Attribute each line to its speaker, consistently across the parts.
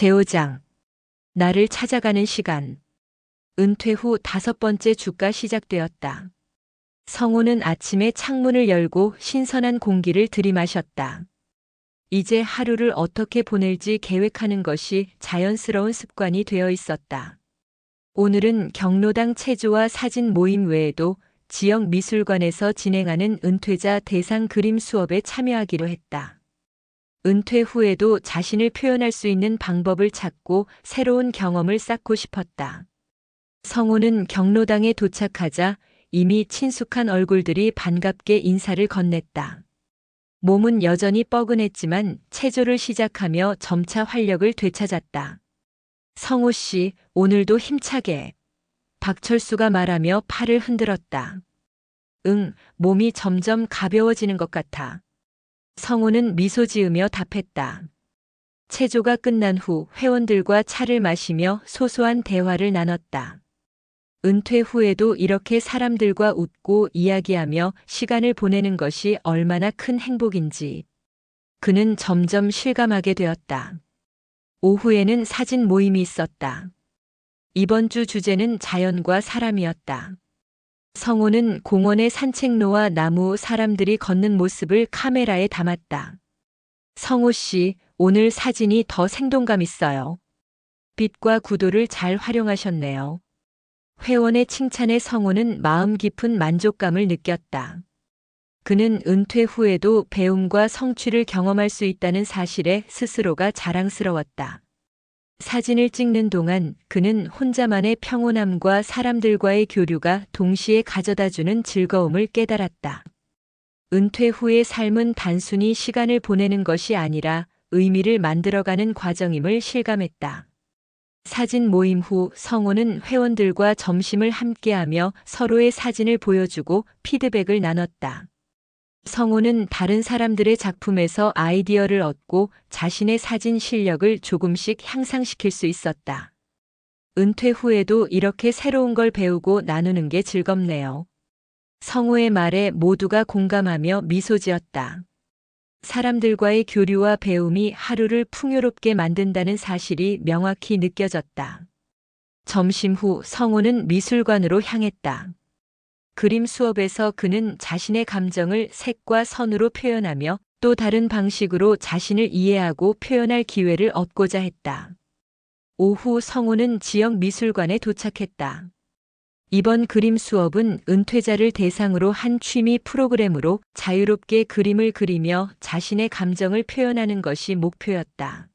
Speaker 1: 제5장. 나를 찾아가는 시간. 은퇴 후 5번째 주가 시작되었다. 성우는 아침에 창문을 열고 신선한 공기를 들이마셨다. 이제 하루를 어떻게 보낼지 계획하는 것이 자연스러운 습관이 되어 있었다. 오늘은 경로당 체조와 사진 모임 외에도 지역 미술관에서 진행하는 은퇴자 대상 그림 수업에 참여하기로 했다. 은퇴 후에도 자신을 표현할 수 있는 방법을 찾고 새로운 경험을 쌓고 싶었다. 성우는 경로당에 도착하자 이미 친숙한 얼굴들이 반갑게 인사를 건넸다. 몸은 여전히 뻐근했지만 체조를 시작하며 점차 활력을 되찾았다. 성우 씨, 오늘도 힘차게. 박철수가 말하며 팔을 흔들었다. 응, 몸이 점점 가벼워지는 것 같아. 성우는 미소 지으며 답했다. 체조가 끝난 후 회원들과 차를 마시며 소소한 대화를 나눴다. 은퇴 후에도 이렇게 사람들과 웃고 이야기하며 시간을 보내는 것이 얼마나 큰 행복인지 그는 점점 실감하게 되었다. 오후에는 사진 모임이 있었다. 이번 주 주제는 자연과 사람이었다. 성우는 공원의 산책로와 나무, 사람들이 걷는 모습을 카메라에 담았다. 성우 씨, 오늘 사진이 더 생동감 있어요. 빛과 구도를 잘 활용하셨네요. 회원의 칭찬에 성우는 마음 깊은 만족감을 느꼈다. 그는 은퇴 후에도 배움과 성취를 경험할 수 있다는 사실에 스스로가 자랑스러웠다. 사진을 찍는 동안 그는 혼자만의 평온함과 사람들과의 교류가 동시에 가져다주는 즐거움을 깨달았다. 은퇴 후의 삶은 단순히 시간을 보내는 것이 아니라 의미를 만들어가는 과정임을 실감했다. 사진 모임 후 성우는 회원들과 점심을 함께하며 서로의 사진을 보여주고 피드백을 나눴다. 성우는 다른 사람들의 작품에서 아이디어를 얻고 자신의 사진 실력을 조금씩 향상시킬 수 있었다. 은퇴 후에도 이렇게 새로운 걸 배우고 나누는 게 즐겁네요. 성우의 말에 모두가 공감하며 미소 지었다. 사람들과의 교류와 배움이 하루를 풍요롭게 만든다는 사실이 명확히 느껴졌다. 점심 후 성우는 미술관으로 향했다. 그림 수업에서 그는 자신의 감정을 색과 선으로 표현하며 또 다른 방식으로 자신을 이해하고 표현할 기회를 얻고자 했다. 오후 성우는 지역 미술관에 도착했다. 이번 그림 수업은 은퇴자를 대상으로 한 취미 프로그램으로 자유롭게 그림을 그리며 자신의 감정을 표현하는 것이 목표였다.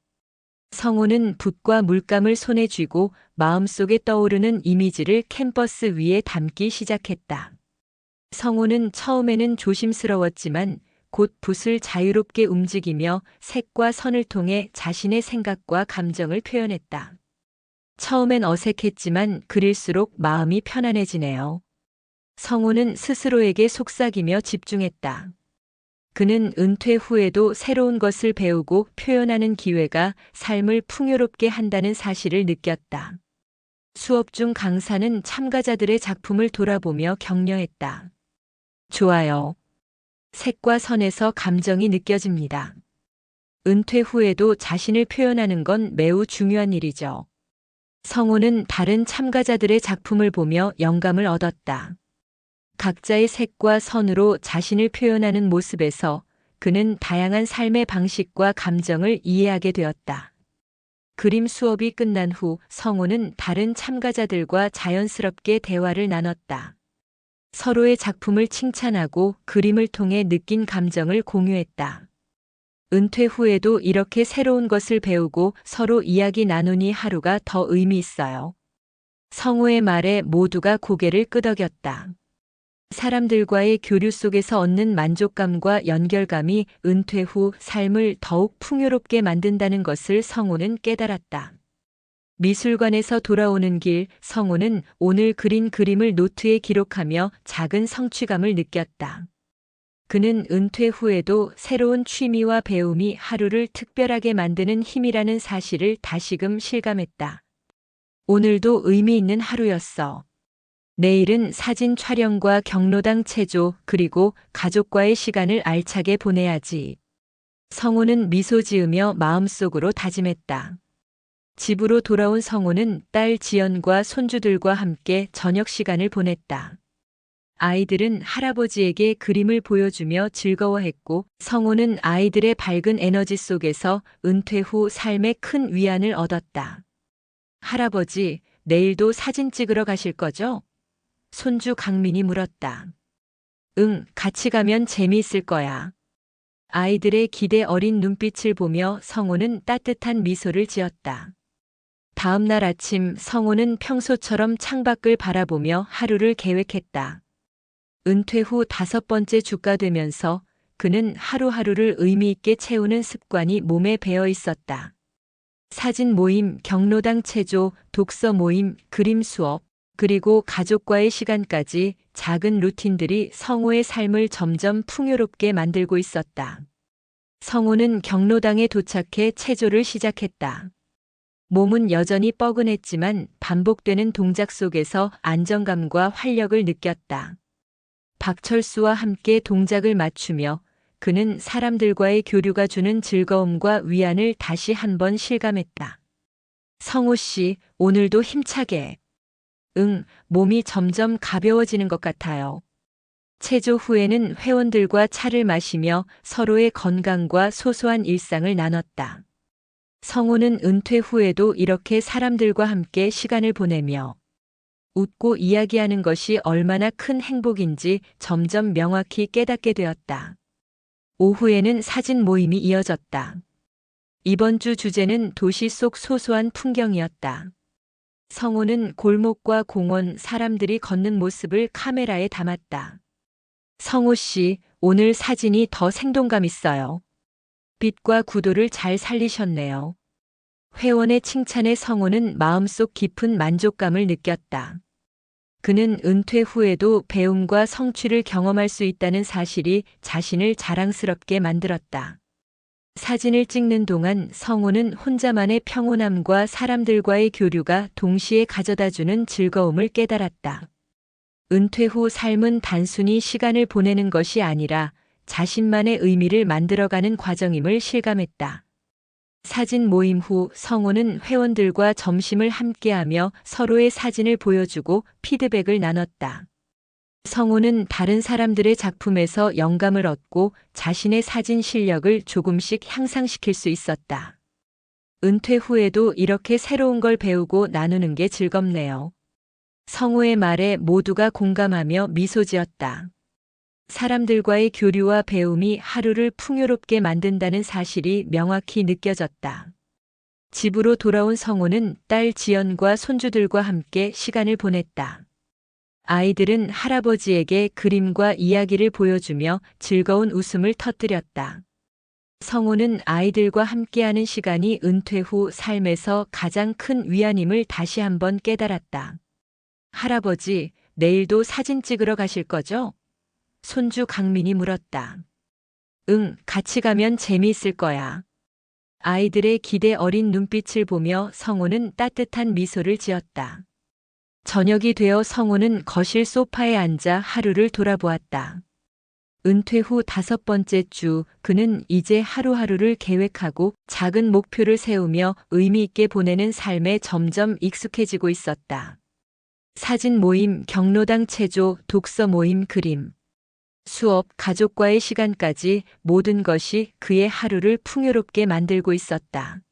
Speaker 1: 성우는 붓과 물감을 손에 쥐고 마음속에 떠오르는 이미지를 캔버스 위에 담기 시작했다. 성우는 처음에는 조심스러웠지만 곧 붓을 자유롭게 움직이며 색과 선을 통해 자신의 생각과 감정을 표현했다. 처음엔 어색했지만 그릴수록 마음이 편안해지네요. 성우는 스스로에게 속삭이며 집중했다. 그는 은퇴 후에도 새로운 것을 배우고 표현하는 기회가 삶을 풍요롭게 한다는 사실을 느꼈다. 수업 중 강사는 참가자들의 작품을 돌아보며 격려했다. 좋아요. 색과 선에서 감정이 느껴집니다. 은퇴 후에도 자신을 표현하는 건 매우 중요한 일이죠. 성우는 다른 참가자들의 작품을 보며 영감을 얻었다. 각자의 색과 선으로 자신을 표현하는 모습에서 그는 다양한 삶의 방식과 감정을 이해하게 되었다. 그림 수업이 끝난 후 성우는 다른 참가자들과 자연스럽게 대화를 나눴다. 서로의 작품을 칭찬하고 그림을 통해 느낀 감정을 공유했다. 은퇴 후에도 이렇게 새로운 것을 배우고 서로 이야기 나누니 하루가 더 의미 있어요. 성우의 말에 모두가 고개를 끄덕였다. 사람들과의 교류 속에서 얻는 만족감과 연결감이 은퇴 후 삶을 더욱 풍요롭게 만든다는 것을 성우는 깨달았다. 미술관에서 돌아오는 길, 성우는 오늘 그린 그림을 노트에 기록하며 작은 성취감을 느꼈다. 그는 은퇴 후에도 새로운 취미와 배움이 하루를 특별하게 만드는 힘이라는 사실을 다시금 실감했다. 오늘도 의미 있는 하루였어. 내일은 사진 촬영과 경로당 체조 그리고 가족과의 시간을 알차게 보내야지. 성우는 미소 지으며 마음속으로 다짐했다. 집으로 돌아온 성호는 딸 지연과 손주들과 함께 저녁 시간을 보냈다. 아이들은 할아버지에게 그림을 보여주며 즐거워했고 성호는 아이들의 밝은 에너지 속에서 은퇴 후 삶에 큰 위안을 얻었다. 할아버지, 내일도 사진 찍으러 가실 거죠? 손주 강민이 물었다. 응, 같이 가면 재미있을 거야. 아이들의 기대 어린 눈빛을 보며 성호는 따뜻한 미소를 지었다. 다음 날 아침 성호는 평소처럼 창밖을 바라보며 하루를 계획했다. 은퇴 후 5번째 주가 되면서 그는 하루하루를 의미 있게 채우는 습관이 몸에 배어 있었다. 사진 모임, 경로당 체조, 독서 모임, 그림 수업, 그리고 가족과의 시간까지 작은 루틴들이 성호의 삶을 점점 풍요롭게 만들고 있었다. 성호는 경로당에 도착해 체조를 시작했다. 몸은 여전히 뻐근했지만 반복되는 동작 속에서 안정감과 활력을 느꼈다. 박철수와 함께 동작을 맞추며 그는 사람들과의 교류가 주는 즐거움과 위안을 다시 한번 실감했다. 성호 씨, 오늘도 힘차게. 응, 몸이 점점 가벼워지는 것 같아요. 체조 후에는 회원들과 차를 마시며 서로의 건강과 소소한 일상을 나눴다. 성호는 은퇴 후에도 이렇게 사람들과 함께 시간을 보내며 웃고 이야기하는 것이 얼마나 큰 행복인지 점점 명확히 깨닫게 되었다. 오후에는 사진 모임이 이어졌다. 이번 주 주제는 도시 속 소소한 풍경이었다. 성호는 골목과 공원, 사람들이 걷는 모습을 카메라에 담았다. 성호 씨, 오늘 사진이 더 생동감 있어요. 빛과 구도를 잘 살리셨네요. 회원의 칭찬에 성호는 마음속 깊은 만족감을 느꼈다. 그는 은퇴 후에도 배움과 성취를 경험할 수 있다는 사실이 자신을 자랑스럽게 만들었다. 사진을 찍는 동안 성호는 혼자만의 평온함과 사람들과의 교류가 동시에 가져다주는 즐거움을 깨달았다. 은퇴 후 삶은 단순히 시간을 보내는 것이 아니라 자신만의 의미를 만들어가는 과정임을 실감했다. 사진 모임 후 성호는 회원들과 점심을 함께하며 서로의 사진을 보여주고 피드백을 나눴다. 성호는 다른 사람들의 작품에서 영감을 얻고 자신의 사진 실력을 조금씩 향상시킬 수 있었다. 은퇴 후에도 이렇게 새로운 걸 배우고 나누는 게 즐겁네요. 성호의 말에 모두가 공감하며 미소 지었다. 사람들과의 교류와 배움이 하루를 풍요롭게 만든다는 사실이 명확히 느껴졌다. 집으로 돌아온 성호는 딸 지연과 손주들과 함께 시간을 보냈다. 아이들은 할아버지에게 그림과 이야기를 보여주며 즐거운 웃음을 터뜨렸다. 성호는 아이들과 함께하는 시간이 은퇴 후 삶에서 가장 큰 위안임을 다시 한번 깨달았다. 할아버지, 내일도 사진 찍으러 가실 거죠? 손주 강민이 물었다. 응, 같이 가면 재미있을 거야. 아이들의 기대 어린 눈빛을 보며 성호는 따뜻한 미소를 지었다. 저녁이 되어 성호는 거실 소파에 앉아 하루를 돌아보았다. 은퇴 후 5번째 주, 그는 이제 하루하루를 계획하고 작은 목표를 세우며 의미 있게 보내는 삶에 점점 익숙해지고 있었다. 사진 모임, 경로당 체조, 독서 모임, 그림, 수업, 가족과의 시간까지 모든 것이 그의 하루를 풍요롭게 만들고 있었다.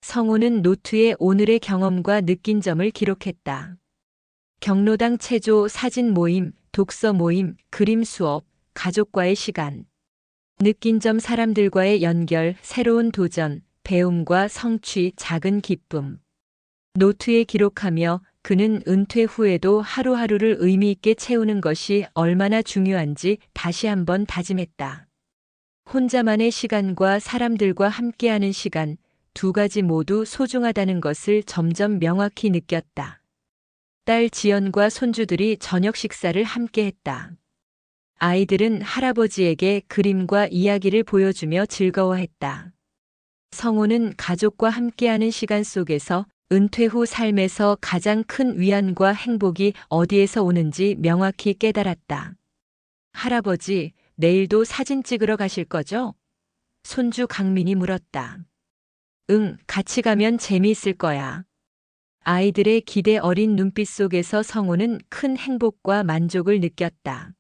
Speaker 1: 성호는 노트에 오늘의 경험과 느낀 점을 기록했다. 경로당 체조, 사진 모임, 독서 모임, 그림 수업, 가족과의 시간. 느낀 점, 사람들과의 연결, 새로운 도전, 배움과 성취, 작은 기쁨. 노트에 기록하며 그는 은퇴 후에도 하루하루를 의미 있게 채우는 것이 얼마나 중요한지 다시 한번 다짐했다. 혼자만의 시간과 사람들과 함께하는 시간, 두 가지 모두 소중하다는 것을 점점 명확히 느꼈다. 딸 지연과 손주들이 저녁 식사를 함께했다. 아이들은 할아버지에게 그림과 이야기를 보여주며 즐거워했다. 성호는 가족과 함께하는 시간 속에서 은퇴 후 삶에서 가장 큰 위안과 행복이 어디에서 오는지 명확히 깨달았다. 할아버지, 내일도 사진 찍으러 가실 거죠? 손주 강민이 물었다. 응, 같이 가면 재미있을 거야. 아이들의 기대 어린 눈빛 속에서 성우는 큰 행복과 만족을 느꼈다.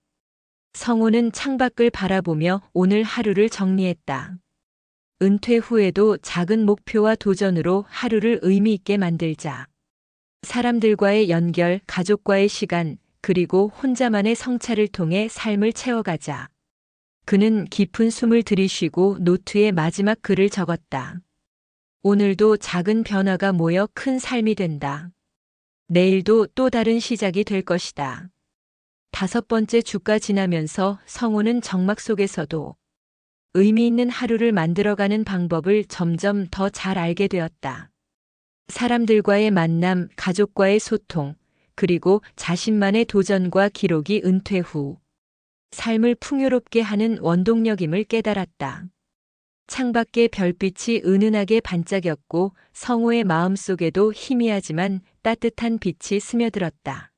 Speaker 1: 성우는 창밖을 바라보며 오늘 하루를 정리했다. 은퇴 후에도 작은 목표와 도전으로 하루를 의미 있게 만들자. 사람들과의 연결, 가족과의 시간, 그리고 혼자만의 성찰을 통해 삶을 채워가자. 그는 깊은 숨을 들이쉬고 노트에 마지막 글을 적었다. 오늘도 작은 변화가 모여 큰 삶이 된다. 내일도 또 다른 시작이 될 것이다. 5번째 주가 지나면서 성우는 정막 속에서도 의미 있는 하루를 만들어가는 방법을 점점 더 잘 알게 되었다. 사람들과의 만남, 가족과의 소통, 그리고 자신만의 도전과 기록이 은퇴 후 삶을 풍요롭게 하는 원동력임을 깨달았다. 창밖에 별빛이 은은하게 반짝였고 성우의 마음속에도 희미하지만 따뜻한 빛이 스며들었다.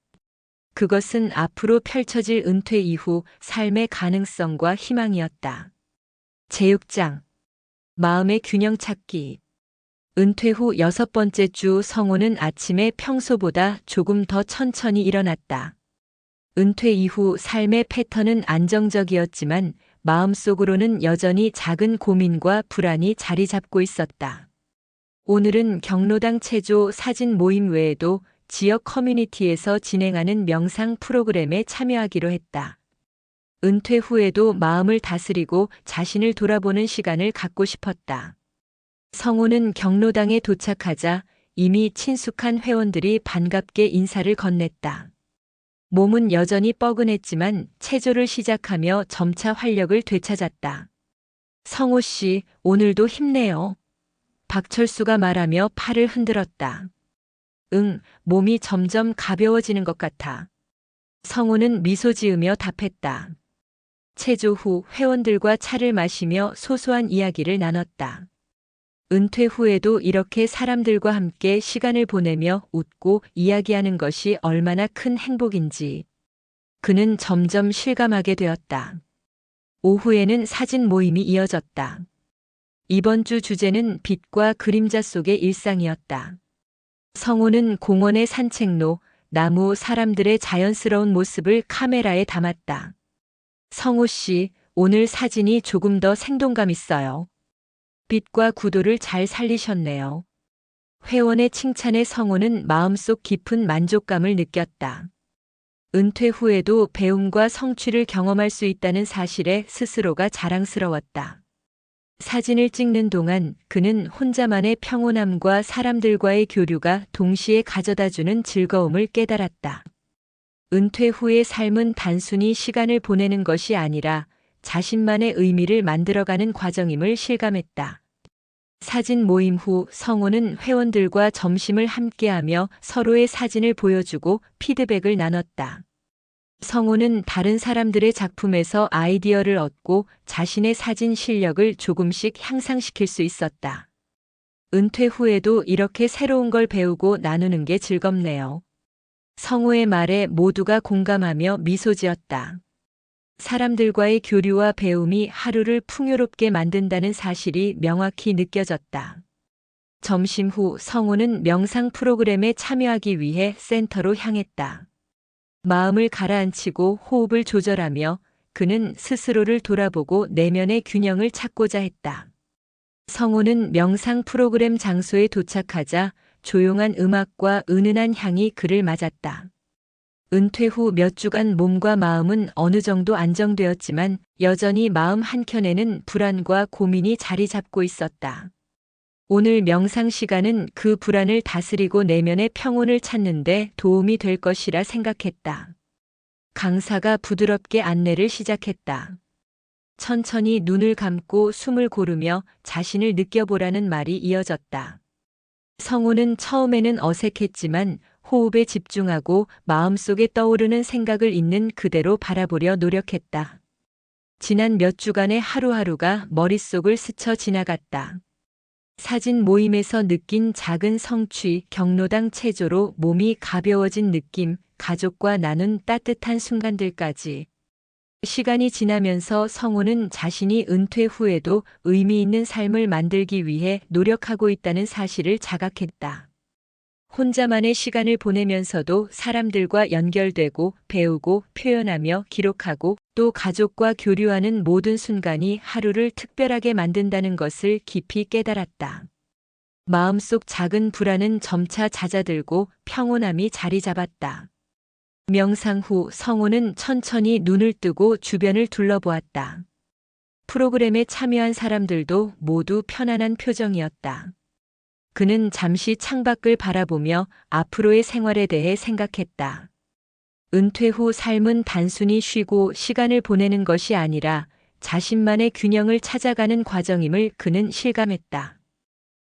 Speaker 1: 그것은 앞으로 펼쳐질 은퇴 이후 삶의 가능성과 희망이었다. 제6장 마음의 균형 찾기. 은퇴 후 6번째 주 성우는 아침에 평소보다 조금 더 천천히 일어났다. 은퇴 이후 삶의 패턴은 안정적이었지만 마음속으로는 여전히 작은 고민과 불안이 자리 잡고 있었다. 오늘은 경로당 체조 사진 모임 외에도 지역 커뮤니티에서 진행하는 명상 프로그램에 참여하기로 했다. 은퇴 후에도 마음을 다스리고 자신을 돌아보는 시간을 갖고 싶었다. 성우는 경로당에 도착하자 이미 친숙한 회원들이 반갑게 인사를 건넸다. 몸은 여전히 뻐근했지만 체조를 시작하며 점차 활력을 되찾았다. 성우 씨, 오늘도 힘내요. 박철수가 말하며 팔을 흔들었다. 응, 몸이 점점 가벼워지는 것 같아. 성우는 미소 지으며 답했다. 체조 후 회원들과 차를 마시며 소소한 이야기를 나눴다. 은퇴 후에도 이렇게 사람들과 함께 시간을 보내며 웃고 이야기하는 것이 얼마나 큰 행복인지 그는 점점 실감하게 되었다. 오후에는 사진 모임이 이어졌다. 이번 주 주제는 빛과 그림자 속의 일상이었다. 성우는 공원의 산책로, 나무, 사람들의 자연스러운 모습을 카메라에 담았다. 성우 씨, 오늘 사진이 조금 더 생동감 있어요. 빛과 구도를 잘 살리셨네요. 회원의 칭찬에 성우는 마음속 깊은 만족감을 느꼈다. 은퇴 후에도 배움과 성취를 경험할 수 있다는 사실에 스스로가 자랑스러웠다. 사진을 찍는 동안 그는 혼자만의 평온함과 사람들과의 교류가 동시에 가져다주는 즐거움을 깨달았다. 은퇴 후의 삶은 단순히 시간을 보내는 것이 아니라 자신만의 의미를 만들어가는 과정임을 실감했다. 사진 모임 후 성우는 회원들과 점심을 함께하며 서로의 사진을 보여주고 피드백을 나눴다. 성우는 다른 사람들의 작품에서 아이디어를 얻고 자신의 사진 실력을 조금씩 향상시킬 수 있었다. 은퇴 후에도 이렇게 새로운 걸 배우고 나누는 게 즐겁네요. 성우의 말에 모두가 공감하며 미소 지었다. 사람들과의 교류와 배움이 하루를 풍요롭게 만든다는 사실이 명확히 느껴졌다. 점심 후 성우는 명상 프로그램에 참여하기 위해 센터로 향했다. 마음을 가라앉히고 호흡을 조절하며 그는 스스로를 돌아보고 내면의 균형을 찾고자 했다. 성우는 명상 프로그램 장소에 도착하자 조용한 음악과 은은한 향이 그를 맞았다. 은퇴 후 몇 주간 몸과 마음은 어느 정도 안정되었지만 여전히 마음 한켠에는 불안과 고민이 자리 잡고 있었다. 오늘 명상 시간은 그 불안을 다스리고 내면의 평온을 찾는 데 도움이 될 것이라 생각했다. 강사가 부드럽게 안내를 시작했다. 천천히 눈을 감고 숨을 고르며 자신을 느껴보라는 말이 이어졌다. 성우는 처음에는 어색했지만 호흡에 집중하고 마음속에 떠오르는 생각을 있는 그대로 바라보려 노력했다. 지난 몇 주간의 하루하루가 머릿속을 스쳐 지나갔다. 사진 모임에서 느낀 작은 성취, 경로당 체조로 몸이 가벼워진 느낌, 가족과 나눈 따뜻한 순간들까지. 시간이 지나면서 성우는 자신이 은퇴 후에도 의미 있는 삶을 만들기 위해 노력하고 있다는 사실을 자각했다. 혼자만의 시간을 보내면서도 사람들과 연결되고 배우고 표현하며 기록하고 또 가족과 교류하는 모든 순간이 하루를 특별하게 만든다는 것을 깊이 깨달았다. 마음속 작은 불안은 점차 잦아들고 평온함이 자리 잡았다. 명상 후 성우는 천천히 눈을 뜨고 주변을 둘러보았다. 프로그램에 참여한 사람들도 모두 편안한 표정이었다. 그는 잠시 창밖을 바라보며 앞으로의 생활에 대해 생각했다. 은퇴 후 삶은 단순히 쉬고 시간을 보내는 것이 아니라 자신만의 균형을 찾아가는 과정임을 그는 실감했다.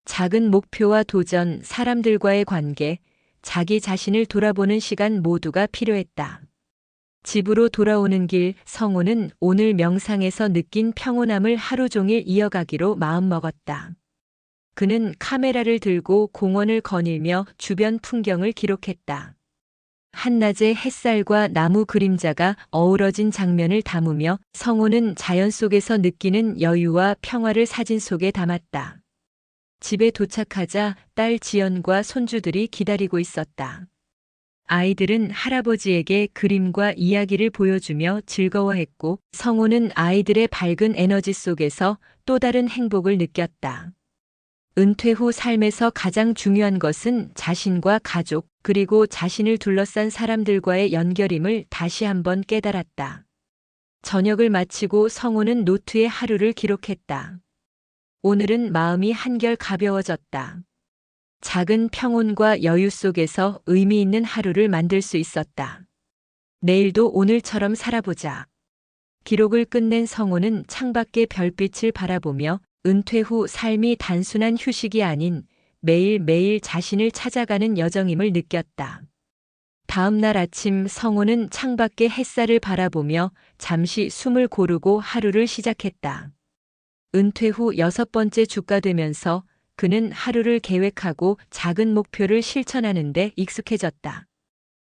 Speaker 1: 작은 목표와 도전, 사람들과의 관계, 자기 자신을 돌아보는 시간 모두가 필요했다. 집으로 돌아오는 길, 성우는 오늘 명상에서 느낀 평온함을 하루 종일 이어가기로 마음먹었다. 그는 카메라를 들고 공원을 거닐며 주변 풍경을 기록했다. 한낮의 햇살과 나무 그림자가 어우러진 장면을 담으며 성우는 자연 속에서 느끼는 여유와 평화를 사진 속에 담았다. 집에 도착하자 딸 지연과 손주들이 기다리고 있었다. 아이들은 할아버지에게 그림과 이야기를 보여주며 즐거워했고 성우는 아이들의 밝은 에너지 속에서 또 다른 행복을 느꼈다. 은퇴 후 삶에서 가장 중요한 것은 자신과 가족, 그리고 자신을 둘러싼 사람들과의 연결임을 다시 한번 깨달았다. 저녁을 마치고 성우는 노트에 하루를 기록했다. 오늘은 마음이 한결 가벼워졌다. 작은 평온과 여유 속에서 의미 있는 하루를 만들 수 있었다. 내일도 오늘처럼 살아보자. 기록을 끝낸 성우는 창밖의 별빛을 바라보며 은퇴 후 삶이 단순한 휴식이 아닌 매일매일 자신을 찾아가는 여정임을 느꼈다. 다음 날 아침 성우는 창밖의 햇살을 바라보며 잠시 숨을 고르고 하루를 시작했다. 은퇴 후 6번째 주가 되면서 그는 하루를 계획하고 작은 목표를 실천하는 데 익숙해졌다.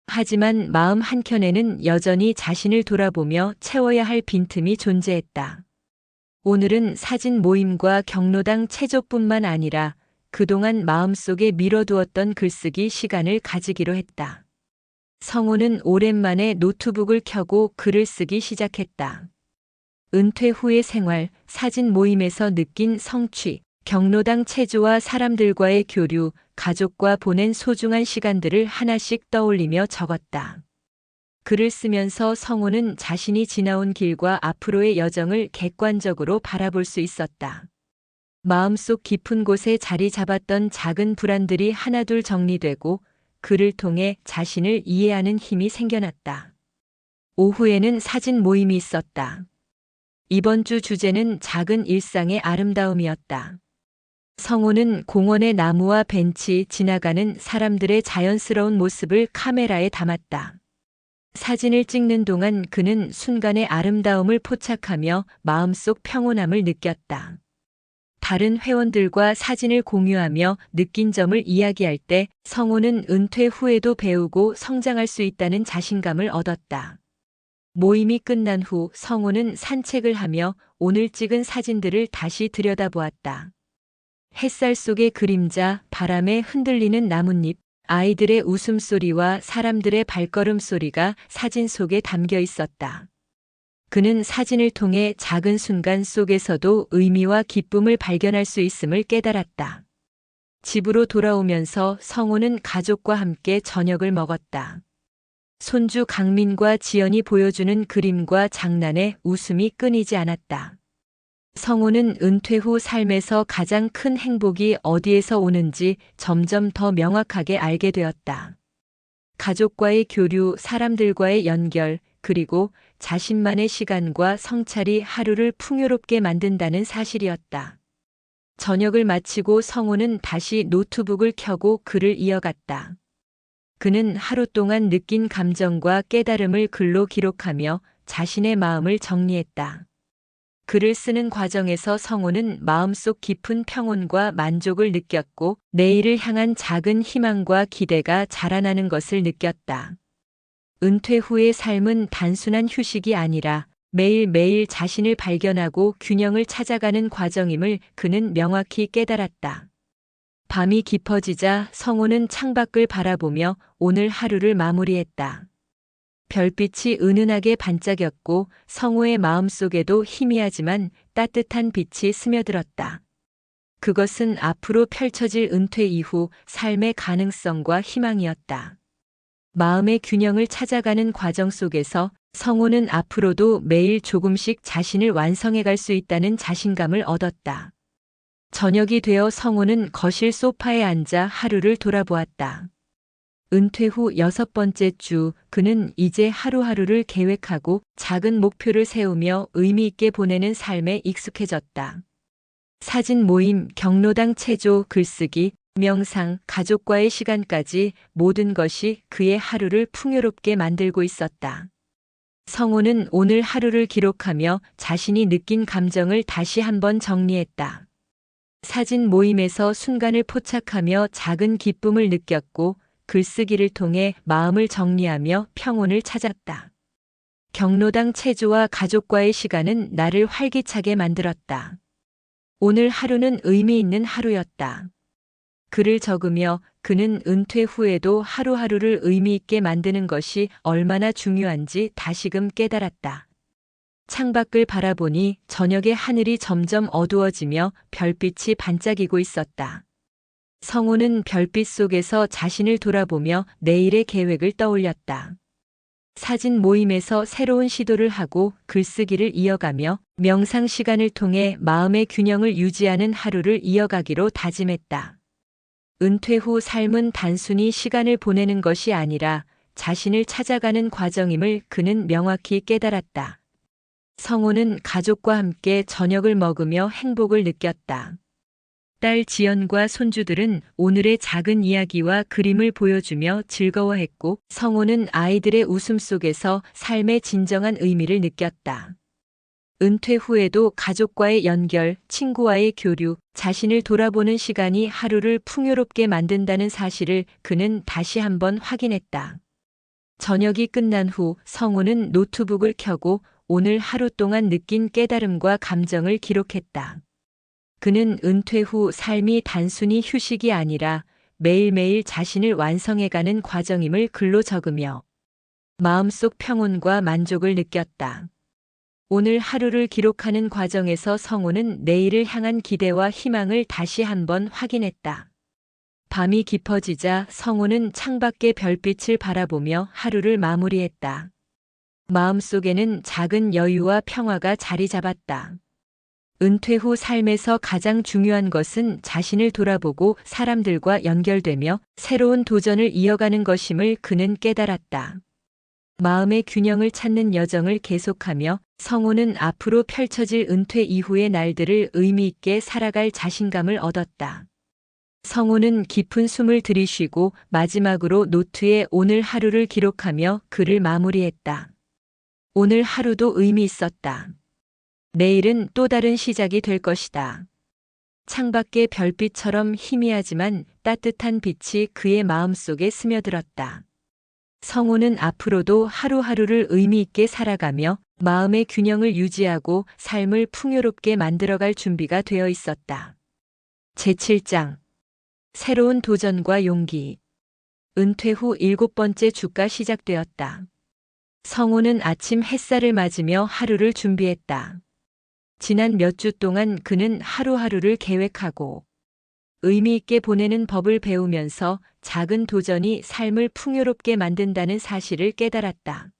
Speaker 1: 하지만 마음 한켠에는 여전히 자신을 돌아보며 채워야 할 빈틈이 존재했다. 오늘은 사진 모임과 경로당 체조뿐만 아니라 그동안 마음속에 미뤄두었던 글쓰기 시간을 가지기로 했다. 성우는 오랜만에 노트북을 켜고 글을 쓰기 시작했다. 은퇴 후의 생활, 사진 모임에서 느낀 성취, 경로당 체조와 사람들과의 교류, 가족과 보낸 소중한 시간들을 하나씩 떠올리며 적었다. 글을 쓰면서 성우는 자신이 지나온 길과 앞으로의 여정을 객관적으로 바라볼 수 있었다. 마음속 깊은 곳에 자리 잡았던 작은 불안들이 하나둘 정리되고 글을 통해 자신을 이해하는 힘이 생겨났다. 오후에는 사진 모임이 있었다. 이번 주 주제는 작은 일상의 아름다움이었다. 성우는 공원의 나무와 벤치, 지나가는 사람들의 자연스러운 모습을 카메라에 담았다. 사진을 찍는 동안 그는 순간의 아름다움을 포착하며 마음속 평온함을 느꼈다. 다른 회원들과 사진을 공유하며 느낀 점을 이야기할 때 성우는 은퇴 후에도 배우고 성장할 수 있다는 자신감을 얻었다. 모임이 끝난 후 성우는 산책을 하며 오늘 찍은 사진들을 다시 들여다보았다. 햇살 속의 그림자, 바람에 흔들리는 나뭇잎, 아이들의 웃음소리와 사람들의 발걸음 소리가 사진 속에 담겨 있었다. 그는 사진을 통해 작은 순간 속에서도 의미와 기쁨을 발견할 수 있음을 깨달았다. 집으로 돌아오면서 성우는 가족과 함께 저녁을 먹었다. 손주 강민과 지연이 보여주는 그림과 장난에 웃음이 끊이지 않았다. 성우는 은퇴 후 삶에서 가장 큰 행복이 어디에서 오는지 점점 더 명확하게 알게 되었다. 가족과의 교류, 사람들과의 연결, 그리고 자신만의 시간과 성찰이 하루를 풍요롭게 만든다는 사실이었다. 저녁을 마치고 성우는 다시 노트북을 켜고 글을 이어갔다. 그는 하루 동안 느낀 감정과 깨달음을 글로 기록하며 자신의 마음을 정리했다. 글을 쓰는 과정에서 성우는 마음속 깊은 평온과 만족을 느꼈고 내일을 향한 작은 희망과 기대가 자라나는 것을 느꼈다. 은퇴 후의 삶은 단순한 휴식이 아니라 매일매일 자신을 발견하고 균형을 찾아가는 과정임을 그는 명확히 깨달았다. 밤이 깊어지자 성호는 창밖을 바라보며 오늘 하루를 마무리했다. 별빛이 은은하게 반짝였고 성호의 마음속에도 희미하지만 따뜻한 빛이 스며들었다. 그것은 앞으로 펼쳐질 은퇴 이후 삶의 가능성과 희망이었다. 마음의 균형을 찾아가는 과정 속에서 성호는 앞으로도 매일 조금씩 자신을 완성해갈 수 있다는 자신감을 얻었다. 저녁이 되어 성호는 거실 소파에 앉아 하루를 돌아보았다. 은퇴 후 6번째 주, 그는 이제 하루하루를 계획하고 작은 목표를 세우며 의미 있게 보내는 삶에 익숙해졌다. 사진 모임, 경로당 체조, 글쓰기, 명상, 가족과의 시간까지 모든 것이 그의 하루를 풍요롭게 만들고 있었다. 성호는 오늘 하루를 기록하며 자신이 느낀 감정을 다시 한번 정리했다. 사진 모임에서 순간을 포착하며 작은 기쁨을 느꼈고 글쓰기를 통해 마음을 정리하며 평온을 찾았다. 경로당 체조와 가족과의 시간은 나를 활기차게 만들었다. 오늘 하루는 의미 있는 하루였다. 글을 적으며 그는 은퇴 후에도 하루하루를 의미 있게 만드는 것이 얼마나 중요한지 다시금 깨달았다. 창밖을 바라보니 저녁의 하늘이 점점 어두워지며 별빛이 반짝이고 있었다. 성호는 별빛 속에서 자신을 돌아보며 내일의 계획을 떠올렸다. 사진 모임에서 새로운 시도를 하고 글쓰기를 이어가며 명상 시간을 통해 마음의 균형을 유지하는 하루를 이어가기로 다짐했다. 은퇴 후 삶은 단순히 시간을 보내는 것이 아니라 자신을 찾아가는 과정임을 그는 명확히 깨달았다. 성호는 가족과 함께 저녁을 먹으며 행복을 느꼈다. 딸 지연과 손주들은 오늘의 작은 이야기와 그림을 보여주며 즐거워했고 성호는 아이들의 웃음 속에서 삶의 진정한 의미를 느꼈다. 은퇴 후에도 가족과의 연결, 친구와의 교류, 자신을 돌아보는 시간이 하루를 풍요롭게 만든다는 사실을 그는 다시 한번 확인했다. 저녁이 끝난 후 성호는 노트북을 켜고 오늘 하루 동안 느낀 깨달음과 감정을 기록했다. 그는 은퇴 후 삶이 단순히 휴식이 아니라 매일매일 자신을 완성해가는 과정임을 글로 적으며 마음속 평온과 만족을 느꼈다. 오늘 하루를 기록하는 과정에서 성호는 내일을 향한 기대와 희망을 다시 한번 확인했다. 밤이 깊어지자 성호는 창밖의 별빛을 바라보며 하루를 마무리했다. 마음속에는 작은 여유와 평화가 자리 잡았다. 은퇴 후 삶에서 가장 중요한 것은 자신을 돌아보고 사람들과 연결되며 새로운 도전을 이어가는 것임을 그는 깨달았다. 마음의 균형을 찾는 여정을 계속하며 성호는 앞으로 펼쳐질 은퇴 이후의 날들을 의미 있게 살아갈 자신감을 얻었다. 성호는 깊은 숨을 들이쉬고 마지막으로 노트에 오늘 하루를 기록하며 글을 마무리했다. 오늘 하루도 의미 있었다. 내일은 또 다른 시작이 될 것이다. 창밖의 별빛처럼 희미하지만 따뜻한 빛이 그의 마음속에 스며들었다. 성호는 앞으로도 하루하루를 의미 있게 살아가며 마음의 균형을 유지하고 삶을 풍요롭게 만들어갈 준비가 되어 있었다. 제7장 새로운 도전과 용기. 은퇴 후 7번째 주가 시작되었다. 성호는 아침 햇살을 맞으며 하루를 준비했다. 지난 몇 주 동안 그는 하루하루를 계획하고 의미 있게 보내는 법을 배우면서 작은 도전이 삶을 풍요롭게 만든다는 사실을 깨달았다.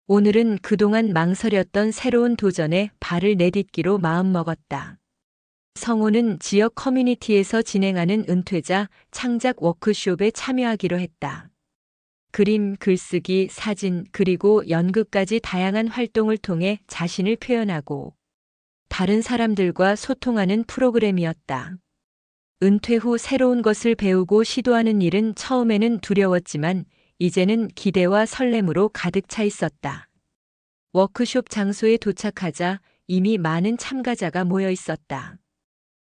Speaker 1: 오늘은 그동안 망설였던 새로운 도전에 발을 내딛기로 마음먹었다. 성호는 지역 커뮤니티에서 진행하는 은퇴자 창작 워크숍에 참여하기로 했다. 그림, 글쓰기, 사진, 그리고 연극까지 다양한 활동을 통해 자신을 표현하고 다른 사람들과 소통하는 프로그램이었다. 은퇴 후 새로운 것을 배우고 시도하는 일은 처음에는 두려웠지만 이제는 기대와 설렘으로 가득 차 있었다. 워크숍 장소에 도착하자 이미 많은 참가자가 모여 있었다.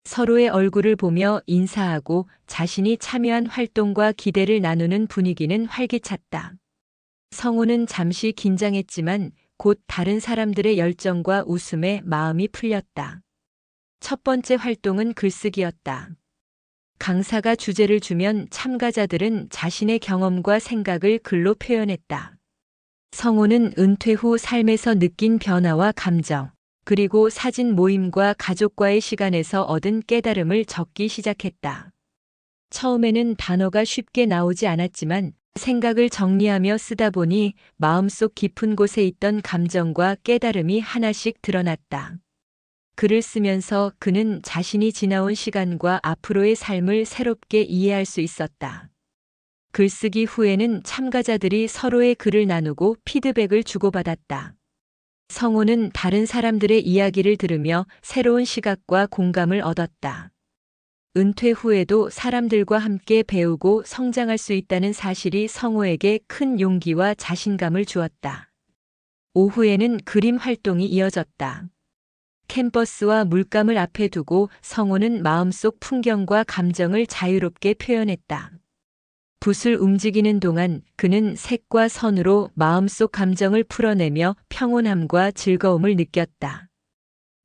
Speaker 1: 서로의 얼굴을 보며 인사하고 자신이 참여한 활동과 기대를 나누는 분위기는 활기찼다. 성호는 잠시 긴장했지만 곧 다른 사람들의 열정과 웃음에 마음이 풀렸다. 첫 번째 활동은 글쓰기였다. 강사가 주제를 주면 참가자들은 자신의 경험과 생각을 글로 표현했다. 성우는 은퇴 후 삶에서 느낀 변화와 감정, 그리고 사진 모임과 가족과의 시간에서 얻은 깨달음을 적기 시작했다. 처음에는 단어가 쉽게 나오지 않았지만 생각을 정리하며 쓰다 보니 마음속 깊은 곳에 있던 감정과 깨달음이 하나씩 드러났다. 글을 쓰면서 그는 자신이 지나온 시간과 앞으로의 삶을 새롭게 이해할 수 있었다. 글쓰기 후에는 참가자들이 서로의 글을 나누고 피드백을 주고받았다. 성우는 다른 사람들의 이야기를 들으며 새로운 시각과 공감을 얻었다. 은퇴 후에도 사람들과 함께 배우고 성장할 수 있다는 사실이 성우에게 큰 용기와 자신감을 주었다. 오후에는 그림 활동이 이어졌다. 캔버스와 물감을 앞에 두고 성우는 마음속 풍경과 감정을 자유롭게 표현했다. 붓을 움직이는 동안 그는 색과 선으로 마음속 감정을 풀어내며 평온함과 즐거움을 느꼈다.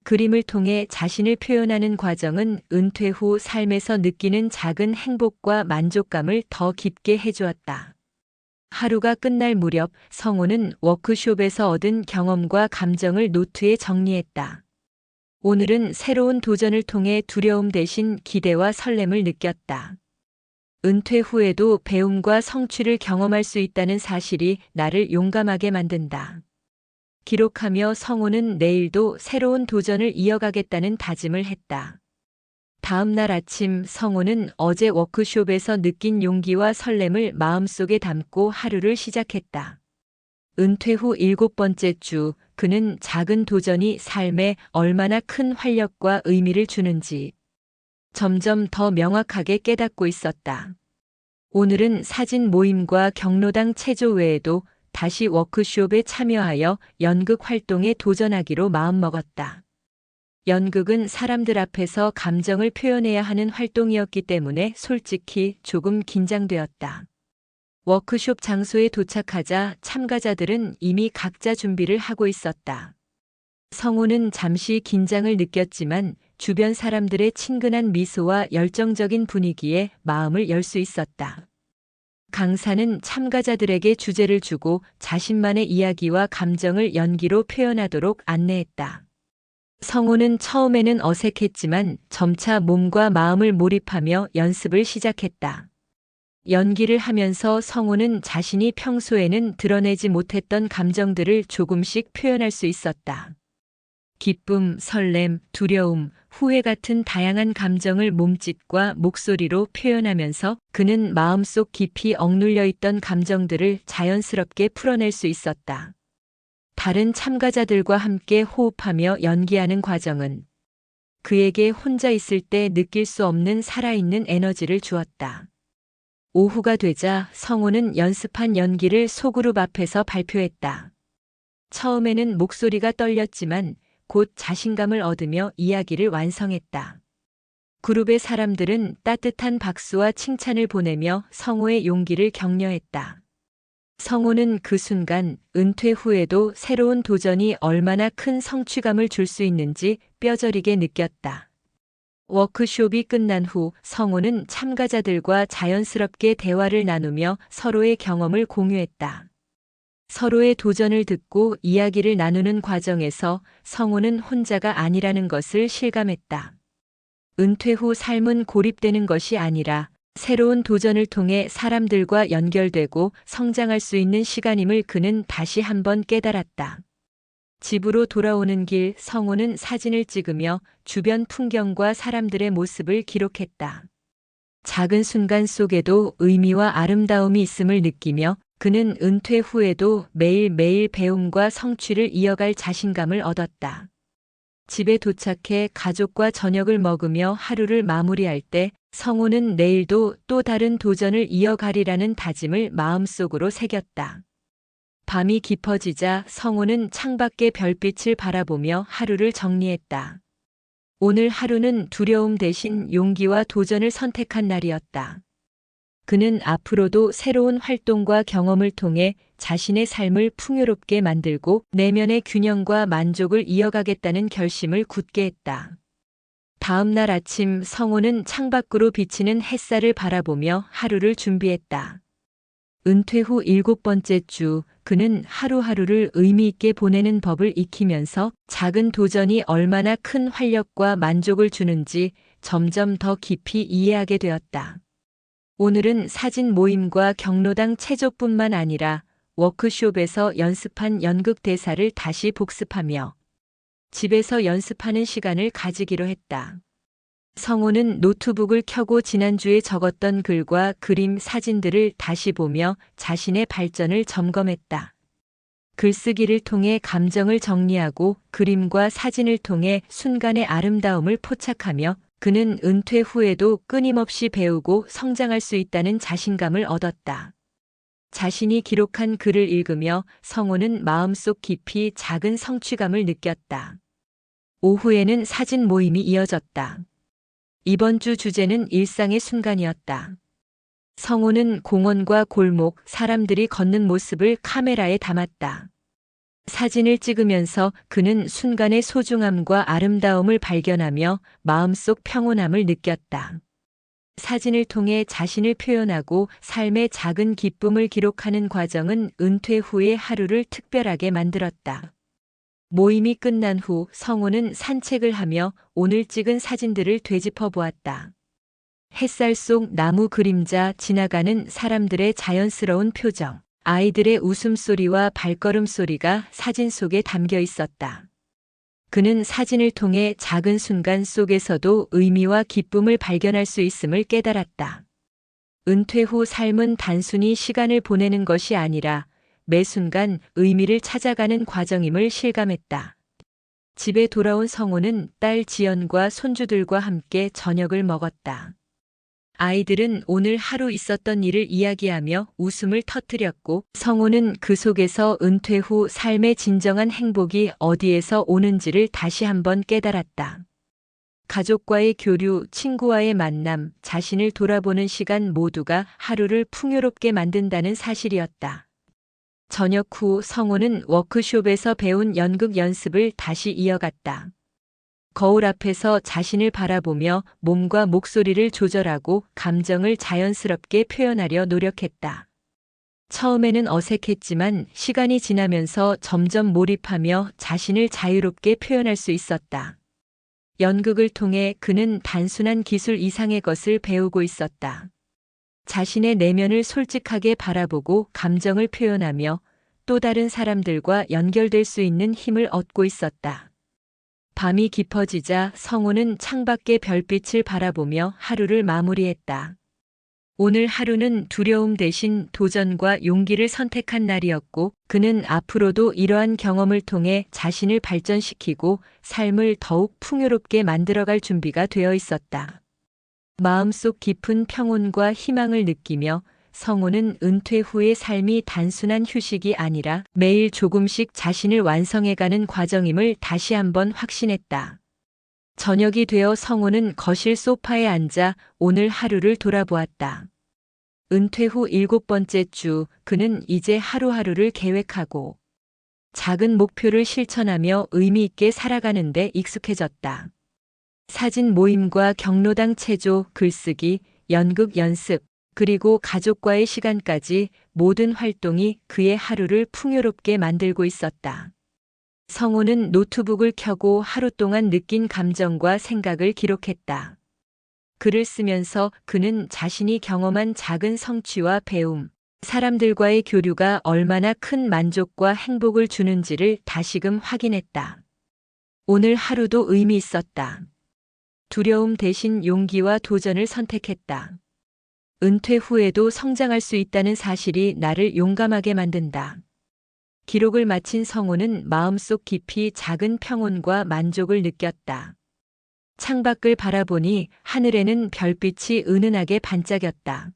Speaker 1: 그림을 통해 자신을 표현하는 과정은 은퇴 후 삶에서 느끼는 작은 행복과 만족감을 더 깊게 해주었다. 하루가 끝날 무렵 성우는 워크숍에서 얻은 경험과 감정을 노트에 정리했다. 오늘은 새로운 도전을 통해 두려움 대신 기대와 설렘을 느꼈다. 은퇴 후에도 배움과 성취를 경험할 수 있다는 사실이 나를 용감하게 만든다. 기록하며 성우는 내일도 새로운 도전을 이어가겠다는 다짐을 했다. 다음 날 아침 성우는 어제 워크숍에서 느낀 용기와 설렘을 마음속에 담고 하루를 시작했다. 은퇴 후 7번째 주, 그는 작은 도전이 삶에 얼마나 큰 활력과 의미를 주는지 점점 더 명확하게 깨닫고 있었다. 오늘은 사진 모임과 경로당 체조 외에도 다시 워크숍에 참여하여 연극 활동에 도전하기로 마음먹었다. 연극은 사람들 앞에서 감정을 표현해야 하는 활동이었기 때문에 솔직히 조금 긴장되었다. 워크숍 장소에 도착하자 참가자들은 이미 각자 준비를 하고 있었다. 성우는 잠시 긴장을 느꼈지만 주변 사람들의 친근한 미소와 열정적인 분위기에 마음을 열 수 있었다. 강사는 참가자들에게 주제를 주고 자신만의 이야기와 감정을 연기로 표현하도록 안내했다. 성우는 처음에는 어색했지만 점차 몸과 마음을 몰입하며 연습을 시작했다. 연기를 하면서 성우는 자신이 평소에는 드러내지 못했던 감정들을 조금씩 표현할 수 있었다. 기쁨, 설렘, 두려움, 후회 같은 다양한 감정을 몸짓과 목소리로 표현하면서 그는 마음속 깊이 억눌려 있던 감정들을 자연스럽게 풀어낼 수 있었다. 다른 참가자들과 함께 호흡하며 연기하는 과정은 그에게 혼자 있을 때 느낄 수 없는 살아있는 에너지를 주었다. 오후가 되자 성우는 연습한 연기를 소그룹 앞에서 발표했다. 처음에는 목소리가 떨렸지만 곧 자신감을 얻으며 이야기를 완성했다. 그룹의 사람들은 따뜻한 박수와 칭찬을 보내며 성우의 용기를 격려했다. 성우는 그 순간 은퇴 후에도 새로운 도전이 얼마나 큰 성취감을 줄 수 있는지 뼈저리게 느꼈다. 워크숍이 끝난 후 성우는 참가자들과 자연스럽게 대화를 나누며 서로의 경험을 공유했다. 서로의 도전을 듣고 이야기를 나누는 과정에서 성우는 혼자가 아니라는 것을 실감했다. 은퇴 후 삶은 고립되는 것이 아니라 새로운 도전을 통해 사람들과 연결되고 성장할 수 있는 시간임을 그는 다시 한번 깨달았다. 집으로 돌아오는 길 성우는 사진을 찍으며 주변 풍경과 사람들의 모습을 기록했다. 작은 순간 속에도 의미와 아름다움이 있음을 느끼며 그는 은퇴 후에도 매일매일 배움과 성취를 이어갈 자신감을 얻었다. 집에 도착해 가족과 저녁을 먹으며 하루를 마무리할 때 성우는 내일도 또 다른 도전을 이어가리라는 다짐을 마음속으로 새겼다. 밤이 깊어지자 성우는 창밖의 별빛을 바라보며 하루를 정리했다. 오늘 하루는 두려움 대신 용기와 도전을 선택한 날이었다. 그는 앞으로도 새로운 활동과 경험을 통해 자신의 삶을 풍요롭게 만들고 내면의 균형과 만족을 이어가겠다는 결심을 굳게 했다. 다음 날 아침 성호는 창밖으로 비치는 햇살을 바라보며 하루를 준비했다. 은퇴 후 7번째 주, 그는 하루하루를 의미 있게 보내는 법을 익히면서 작은 도전이 얼마나 큰 활력과 만족을 주는지 점점 더 깊이 이해하게 되었다. 오늘은 사진 모임과 경로당 체조뿐만 아니라 워크숍에서 연습한 연극 대사를 다시 복습하며 집에서 연습하는 시간을 가지기로 했다. 성호는 노트북을 켜고 지난주에 적었던 글과 그림, 사진들을 다시 보며 자신의 발전을 점검했다. 글쓰기를 통해 감정을 정리하고 그림과 사진을 통해 순간의 아름다움을 포착하며 그는 은퇴 후에도 끊임없이 배우고 성장할 수 있다는 자신감을 얻었다. 자신이 기록한 글을 읽으며 성호는 마음속 깊이 작은 성취감을 느꼈다. 오후에는 사진 모임이 이어졌다. 이번 주 주제는 일상의 순간이었다. 성호는 공원과 골목, 사람들이 걷는 모습을 카메라에 담았다. 사진을 찍으면서 그는 순간의 소중함과 아름다움을 발견하며 마음속 평온함을 느꼈다. 사진을 통해 자신을 표현하고 삶의 작은 기쁨을 기록하는 과정은 은퇴 후의 하루를 특별하게 만들었다. 모임이 끝난 후 성호는 산책을 하며 오늘 찍은 사진들을 되짚어 보았다. 햇살 속 나무 그림자, 지나가는 사람들의 자연스러운 표정, 아이들의 웃음소리와 발걸음 소리가 사진 속에 담겨 있었다. 그는 사진을 통해 작은 순간 속에서도 의미와 기쁨을 발견할 수 있음을 깨달았다. 은퇴 후 삶은 단순히 시간을 보내는 것이 아니라 매 순간 의미를 찾아가는 과정임을 실감했다. 집에 돌아온 성호는 딸 지연과 손주들과 함께 저녁을 먹었다. 아이들은 오늘 하루 있었던 일을 이야기하며 웃음을 터뜨렸고 성호는 그 속에서 은퇴 후 삶의 진정한 행복이 어디에서 오는지를 다시 한번 깨달았다. 가족과의 교류, 친구와의 만남, 자신을 돌아보는 시간 모두가 하루를 풍요롭게 만든다는 사실이었다. 저녁 후 성호는 워크숍에서 배운 연극 연습을 다시 이어갔다. 거울 앞에서 자신을 바라보며 몸과 목소리를 조절하고 감정을 자연스럽게 표현하려 노력했다. 처음에는 어색했지만 시간이 지나면서 점점 몰입하며 자신을 자유롭게 표현할 수 있었다. 연극을 통해 그는 단순한 기술 이상의 것을 배우고 있었다. 자신의 내면을 솔직하게 바라보고 감정을 표현하며 또 다른 사람들과 연결될 수 있는 힘을 얻고 있었다. 밤이 깊어지자 성호는 창밖의 별빛을 바라보며 하루를 마무리했다. 오늘 하루는 두려움 대신 도전과 용기를 선택한 날이었고 그는 앞으로도 이러한 경험을 통해 자신을 발전시키고 삶을 더욱 풍요롭게 만들어갈 준비가 되어 있었다. 마음속 깊은 평온과 희망을 느끼며 성호는 은퇴 후의 삶이 단순한 휴식이 아니라 매일 조금씩 자신을 완성해가는 과정임을 다시 한번 확신했다. 저녁이 되어 성호는 거실 소파에 앉아 오늘 하루를 돌아보았다. 은퇴 후 7번째 주, 그는 이제 하루하루를 계획하고 작은 목표를 실천하며 의미 있게 살아가는 데 익숙해졌다. 사진 모임과 경로당 체조, 글쓰기, 연극 연습, 그리고 가족과의 시간까지 모든 활동이 그의 하루를 풍요롭게 만들고 있었다. 성호는 노트북을 켜고 하루 동안 느낀 감정과 생각을 기록했다. 글을 쓰면서 그는 자신이 경험한 작은 성취와 배움, 사람들과의 교류가 얼마나 큰 만족과 행복을 주는지를 다시금 확인했다. 오늘 하루도 의미 있었다. 두려움 대신 용기와 도전을 선택했다. 은퇴 후에도 성장할 수 있다는 사실이 나를 용감하게 만든다. 기록을 마친 성호는 마음속 깊이 작은 평온과 만족을 느꼈다. 창밖을 바라보니 하늘에는 별빛이 은은하게 반짝였다.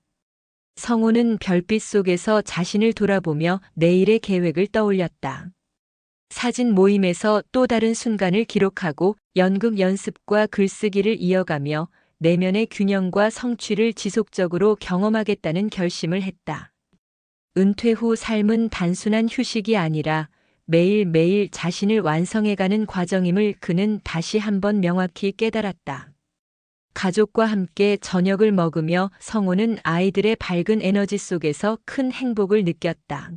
Speaker 1: 성호는 별빛 속에서 자신을 돌아보며 내일의 계획을 떠올렸다. 사진 모임에서 또 다른 순간을 기록하고 연극 연습과 글쓰기를 이어가며 내면의 균형과 성취를 지속적으로 경험하겠다는 결심을 했다. 은퇴 후 삶은 단순한 휴식이 아니라 매일매일 자신을 완성해가는 과정임을 그는 다시 한번 명확히 깨달았다. 가족과 함께 저녁을 먹으며 성호는 아이들의 밝은 에너지 속에서 큰 행복을 느꼈다.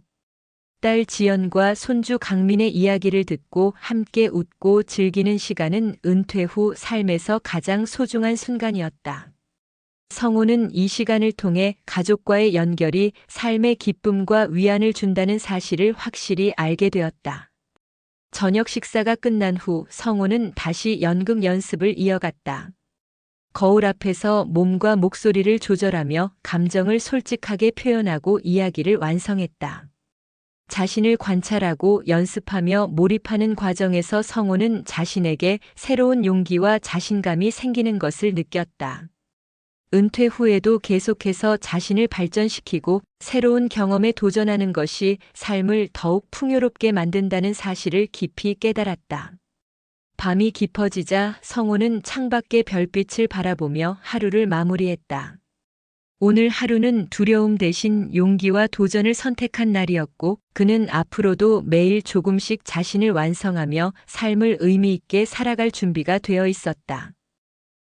Speaker 1: 딸 지연과 손주 강민의 이야기를 듣고 함께 웃고 즐기는 시간은 은퇴 후 삶에서 가장 소중한 순간이었다. 성호는 이 시간을 통해 가족과의 연결이 삶의 기쁨과 위안을 준다는 사실을 확실히 알게 되었다. 저녁 식사가 끝난 후 성호는 다시 연극 연습을 이어갔다. 거울 앞에서 몸과 목소리를 조절하며 감정을 솔직하게 표현하고 이야기를 완성했다. 자신을 관찰하고 연습하며 몰입하는 과정에서 성호는 자신에게 새로운 용기와 자신감이 생기는 것을 느꼈다. 은퇴 후에도 계속해서 자신을 발전시키고 새로운 경험에 도전하는 것이 삶을 더욱 풍요롭게 만든다는 사실을 깊이 깨달았다. 밤이 깊어지자 성호는 창밖의 별빛을 바라보며 하루를 마무리했다. 오늘 하루는 두려움 대신 용기와 도전을 선택한 날이었고, 그는 앞으로도 매일 조금씩 자신을 완성하며 삶을 의미 있게 살아갈 준비가 되어 있었다.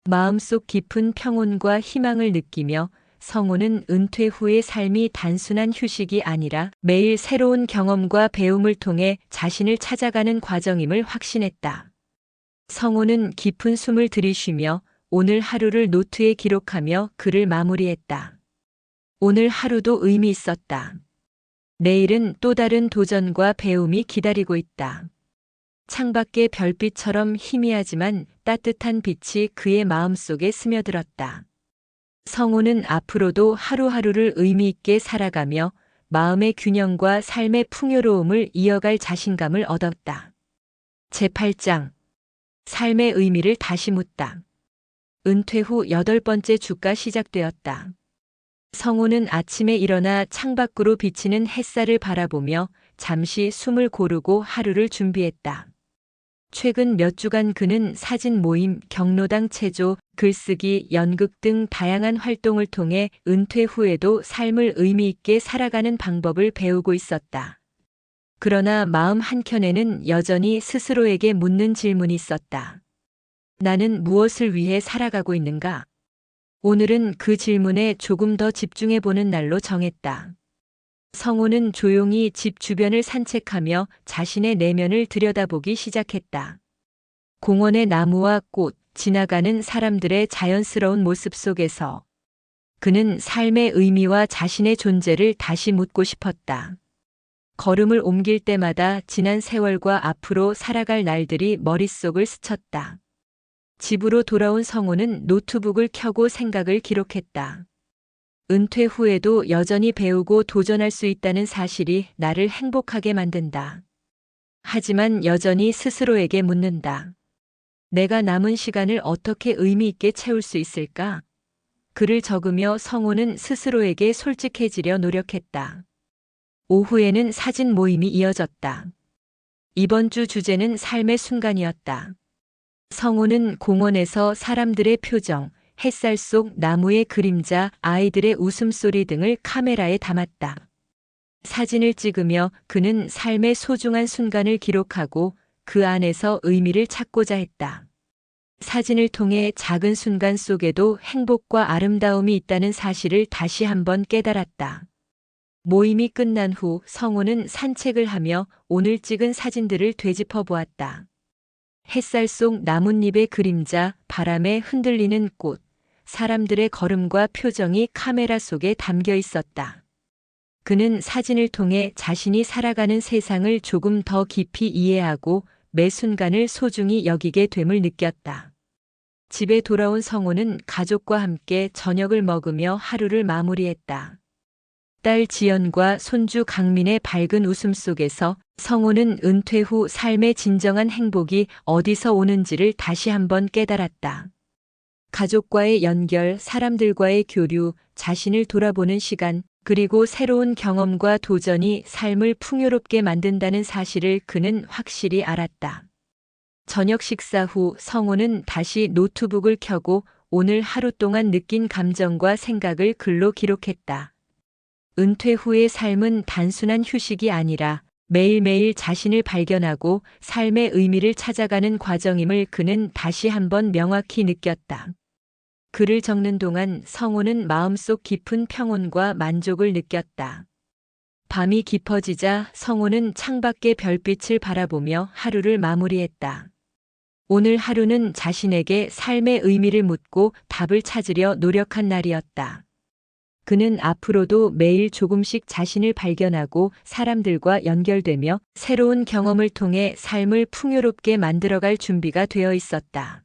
Speaker 1: 마음속 깊은 평온과 희망을 느끼며 성호는 은퇴 후의 삶이 단순한 휴식이 아니라 매일 새로운 경험과 배움을 통해 자신을 찾아가는 과정임을 확신했다. 성호는 깊은 숨을 들이쉬며 오늘 하루를 노트에 기록하며 글을 마무리했다. 오늘 하루도 의미 있었다. 내일은 또 다른 도전과 배움이 기다리고 있다. 창밖의 별빛처럼 희미하지만 따뜻한 빛이 그의 마음속에 스며들었다. 성호는 앞으로도 하루하루를 의미 있게 살아가며 마음의 균형과 삶의 풍요로움을 이어갈 자신감을 얻었다. 제8장 삶의 의미를 다시 묻다. 은퇴 후 8번째 주가 시작되었다. 성호는 아침에 일어나 창밖으로 비치는 햇살을 바라보며 잠시 숨을 고르고 하루를 준비했다. 최근 몇 주간 그는 사진 모임, 경로당 체조, 글쓰기, 연극 등 다양한 활동을 통해 은퇴 후에도 삶을 의미 있게 살아가는 방법을 배우고 있었다. 그러나 마음 한켠에는 여전히 스스로에게 묻는 질문이 있었다. 나는 무엇을 위해 살아가고 있는가? 오늘은 그 질문에 조금 더 집중해보는 날로 정했다. 성호는 조용히 집 주변을 산책하며 자신의 내면을 들여다보기 시작했다. 공원의 나무와 꽃, 지나가는 사람들의 자연스러운 모습 속에서 그는 삶의 의미와 자신의 존재를 다시 묻고 싶었다. 걸음을 옮길 때마다 지난 세월과 앞으로 살아갈 날들이 머릿속을 스쳤다. 집으로 돌아온 성호는 노트북을 켜고 생각을 기록했다. 은퇴 후에도 여전히 배우고 도전할 수 있다는 사실이 나를 행복하게 만든다. 하지만 여전히 스스로에게 묻는다. 내가 남은 시간을 어떻게 의미 있게 채울 수 있을까? 글을 적으며 성호는 스스로에게 솔직해지려 노력했다. 오후에는 사진 모임이 이어졌다. 이번 주 주제는 삶의 순간이었다. 성호는 공원에서 사람들의 표정, 햇살 속 나무의 그림자, 아이들의 웃음소리 등을 카메라에 담았다. 사진을 찍으며 그는 삶의 소중한 순간을 기록하고 그 안에서 의미를 찾고자 했다. 사진을 통해 작은 순간 속에도 행복과 아름다움이 있다는 사실을 다시 한번 깨달았다. 모임이 끝난 후 성호는 산책을 하며 오늘 찍은 사진들을 되짚어 보았다. 햇살 속 나뭇잎의 그림자, 바람에 흔들리는 꽃, 사람들의 걸음과 표정이 카메라 속에 담겨 있었다. 그는 사진을 통해 자신이 살아가는 세상을 조금 더 깊이 이해하고 매 순간을 소중히 여기게 됨을 느꼈다. 집에 돌아온 성호는 가족과 함께 저녁을 먹으며 하루를 마무리했다. 딸 지연과 손주 강민의 밝은 웃음 속에서 성호는 은퇴 후 삶의 진정한 행복이 어디서 오는지를 다시 한번 깨달았다. 가족과의 연결, 사람들과의 교류, 자신을 돌아보는 시간, 그리고 새로운 경험과 도전이 삶을 풍요롭게 만든다는 사실을 그는 확실히 알았다. 저녁 식사 후 성호는 다시 노트북을 켜고 오늘 하루 동안 느낀 감정과 생각을 글로 기록했다. 은퇴 후의 삶은 단순한 휴식이 아니라 매일매일 자신을 발견하고 삶의 의미를 찾아가는 과정임을 그는 다시 한번 명확히 느꼈다. 글을 적는 동안 성호는 마음속 깊은 평온과 만족을 느꼈다. 밤이 깊어지자 성호는 창밖의 별빛을 바라보며 하루를 마무리했다. 오늘 하루는 자신에게 삶의 의미를 묻고 답을 찾으려 노력한 날이었다. 그는 앞으로도 매일 조금씩 자신을 발견하고 사람들과 연결되며 새로운 경험을 통해 삶을 풍요롭게 만들어갈 준비가 되어 있었다.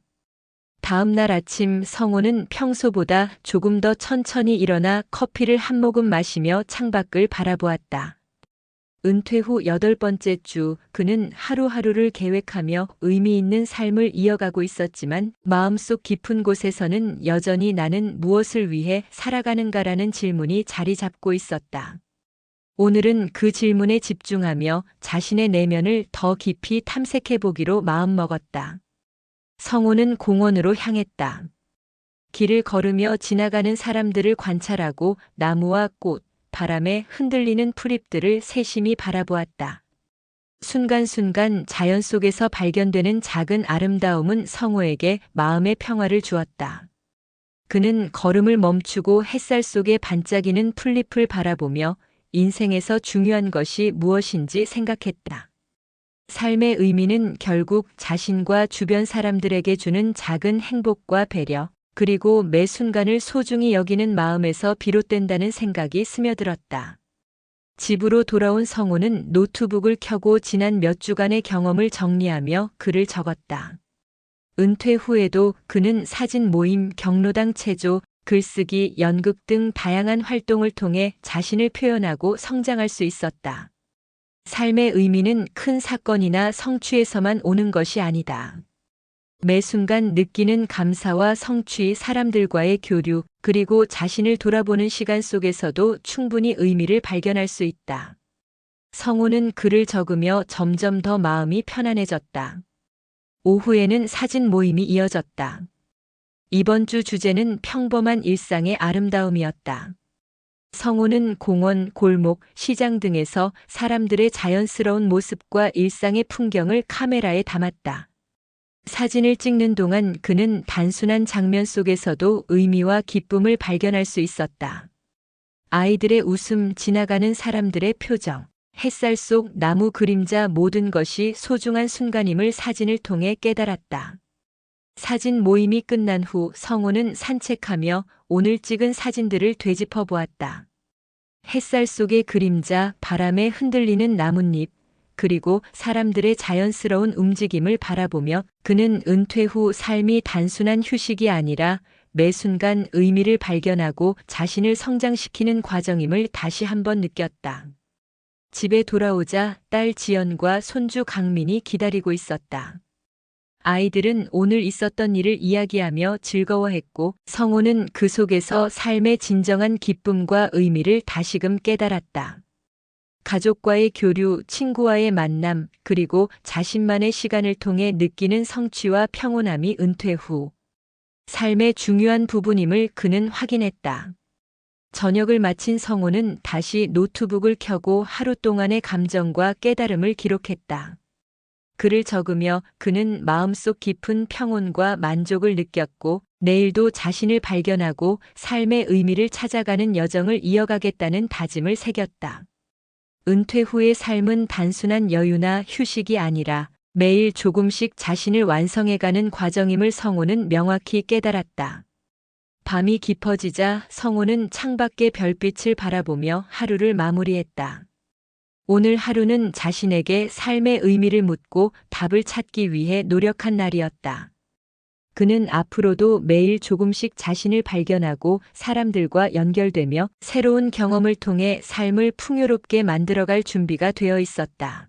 Speaker 1: 다음 날 아침 성호는 평소보다 조금 더 천천히 일어나 커피를 한 모금 마시며 창밖을 바라보았다. 은퇴 후 8번째 주, 그는 하루하루를 계획하며 의미 있는 삶을 이어가고 있었지만 마음속 깊은 곳에서는 여전히 나는 무엇을 위해 살아가는가라는 질문이 자리 잡고 있었다. 오늘은 그 질문에 집중하며 자신의 내면을 더 깊이 탐색해 보기로 마음먹었다. 성호는 공원으로 향했다. 길을 걸으며 지나가는 사람들을 관찰하고 나무와 꽃, 바람에 흔들리는 풀잎들을 세심히 바라보았다. 순간순간 자연 속에서 발견되는 작은 아름다움은 성호에게 마음의 평화를 주었다. 그는 걸음을 멈추고 햇살 속에 반짝이는 풀잎을 바라보며 인생에서 중요한 것이 무엇인지 생각했다. 삶의 의미는 결국 자신과 주변 사람들에게 주는 작은 행복과 배려, 그리고 매 순간을 소중히 여기는 마음에서 비롯된다는 생각이 스며들었다. 집으로 돌아온 성호는 노트북을 켜고 지난 몇 주간의 경험을 정리하며 글을 적었다. 은퇴 후에도 그는 사진 모임, 경로당 체조, 글쓰기, 연극 등 다양한 활동을 통해 자신을 표현하고 성장할 수 있었다. 삶의 의미는 큰 사건이나 성취에서만 오는 것이 아니다. 매 순간 느끼는 감사와 성취, 사람들과의 교류, 그리고 자신을 돌아보는 시간 속에서도 충분히 의미를 발견할 수 있다. 성호는 글을 적으며 점점 더 마음이 편안해졌다. 오후에는 사진 모임이 이어졌다. 이번 주 주제는 평범한 일상의 아름다움이었다. 성호는 공원, 골목, 시장 등에서 사람들의 자연스러운 모습과 일상의 풍경을 카메라에 담았다. 사진을 찍는 동안 그는 단순한 장면 속에서도 의미와 기쁨을 발견할 수 있었다. 아이들의 웃음, 지나가는 사람들의 표정, 햇살 속 나무 그림자, 모든 것이 소중한 순간임을 사진을 통해 깨달았다. 사진 모임이 끝난 후 성호는 산책하며 오늘 찍은 사진들을 되짚어 보았다. 햇살 속의 그림자, 바람에 흔들리는 나뭇잎, 그리고 사람들의 자연스러운 움직임을 바라보며 그는 은퇴 후 삶이 단순한 휴식이 아니라 매 순간 의미를 발견하고 자신을 성장시키는 과정임을 다시 한번 느꼈다. 집에 돌아오자 딸 지연과 손주 강민이 기다리고 있었다. 아이들은 오늘 있었던 일을 이야기하며 즐거워했고 성호는 그 속에서 삶의 진정한 기쁨과 의미를 다시금 깨달았다. 가족과의 교류, 친구와의 만남, 그리고 자신만의 시간을 통해 느끼는 성취와 평온함이 은퇴 후 삶의 중요한 부분임을 그는 확인했다. 저녁을 마친 성호는 다시 노트북을 켜고 하루 동안의 감정과 깨달음을 기록했다. 글을 적으며 그는 마음속 깊은 평온과 만족을 느꼈고 내일도 자신을 발견하고 삶의 의미를 찾아가는 여정을 이어가겠다는 다짐을 새겼다. 은퇴 후의 삶은 단순한 여유나 휴식이 아니라 매일 조금씩 자신을 완성해가는 과정임을 성호는 명확히 깨달았다. 밤이 깊어지자 성호는 창밖의 별빛을 바라보며 하루를 마무리했다. 오늘 하루는 자신에게 삶의 의미를 묻고 답을 찾기 위해 노력한 날이었다. 그는 앞으로도 매일 조금씩 자신을 발견하고 사람들과 연결되며 새로운 경험을 통해 삶을 풍요롭게 만들어갈 준비가 되어 있었다.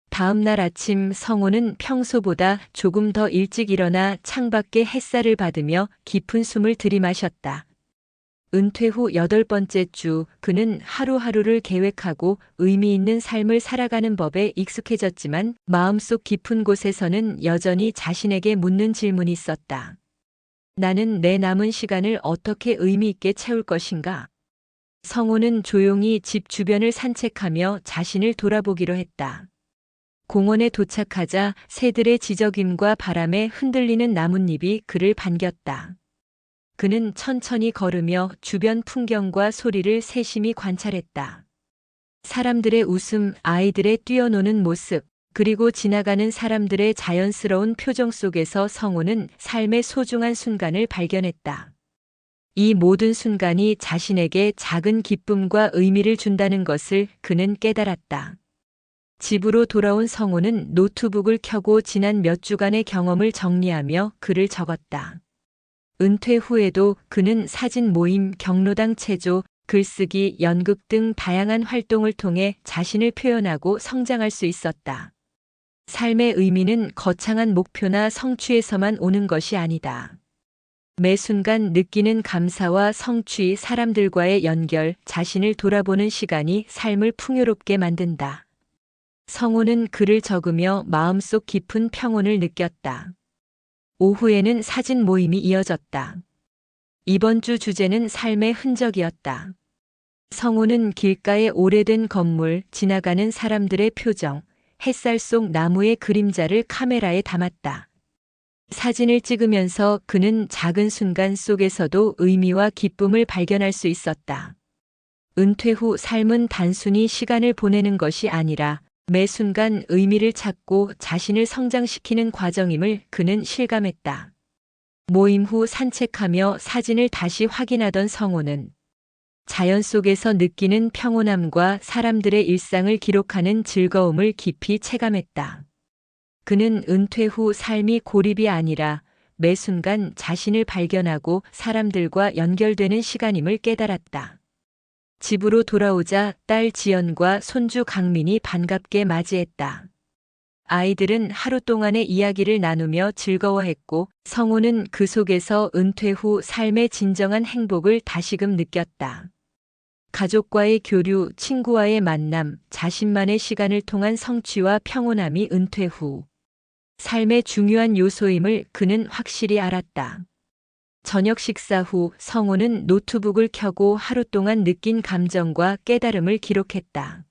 Speaker 1: 다음 날 아침 성호는 평소보다 조금 더 일찍 일어나 창밖의 햇살을 받으며 깊은 숨을 들이마셨다. 은퇴 후 8번째 주, 그는 하루하루를 계획하고 의미 있는 삶을 살아가는 법에 익숙해졌지만 마음속 깊은 곳에서는 여전히 자신에게 묻는 질문이 있었다. 나는 내 남은 시간을 어떻게 의미 있게 채울 것인가? 성우는 조용히 집 주변을 산책하며 자신을 돌아보기로 했다. 공원에 도착하자 새들의 지저귐과 바람에 흔들리는 나뭇잎이 그를 반겼다. 그는 천천히 걸으며 주변 풍경과 소리를 세심히 관찰했다. 사람들의 웃음, 아이들의 뛰어노는 모습, 그리고 지나가는 사람들의 자연스러운 표정 속에서 성우는 삶의 소중한 순간을 발견했다. 이 모든 순간이 자신에게 작은 기쁨과 의미를 준다는 것을 그는 깨달았다. 집으로 돌아온 성우는 노트북을 켜고 지난 몇 주간의 경험을 정리하며 글을 적었다. 은퇴 후에도 그는 사진 모임, 경로당 체조, 글쓰기, 연극 등 다양한 활동을 통해 자신을 표현하고 성장할 수 있었다. 삶의 의미는 거창한 목표나 성취에서만 오는 것이 아니다. 매 순간 느끼는 감사와 성취, 사람들과의 연결, 자신을 돌아보는 시간이 삶을 풍요롭게 만든다. 성우는 글을 적으며 마음속 깊은 평온을 느꼈다. 오후에는 사진 모임이 이어졌다. 이번 주 주제는 삶의 흔적이었다. 성우는 길가의 오래된 건물, 지나가는 사람들의 표정, 햇살 속 나무의 그림자를 카메라에 담았다. 사진을 찍으면서 그는 작은 순간 속에서도 의미와 기쁨을 발견할 수 있었다. 은퇴 후 삶은 단순히 시간을 보내는 것이 아니라 매 순간 의미를 찾고 자신을 성장시키는 과정임을 그는 실감했다. 모임 후 산책하며 사진을 다시 확인하던 성우는 자연 속에서 느끼는 평온함과 사람들의 일상을 기록하는 즐거움을 깊이 체감했다. 그는 은퇴 후 삶이 고립이 아니라 매 순간 자신을 발견하고 사람들과 연결되는 시간임을 깨달았다. 집으로 돌아오자 딸 지연과 손주 강민이 반갑게 맞이했다. 아이들은 하루 동안의 이야기를 나누며 즐거워했고 성우는 그 속에서 은퇴 후 삶의 진정한 행복을 다시금 느꼈다. 가족과의 교류, 친구와의 만남, 자신만의 시간을 통한 성취와 평온함이 은퇴 후 삶의 중요한 요소임을 그는 확실히 알았다. 저녁 식사 후 성우는 노트북을 켜고 하루 동안 느낀 감정과 깨달음을 기록했다.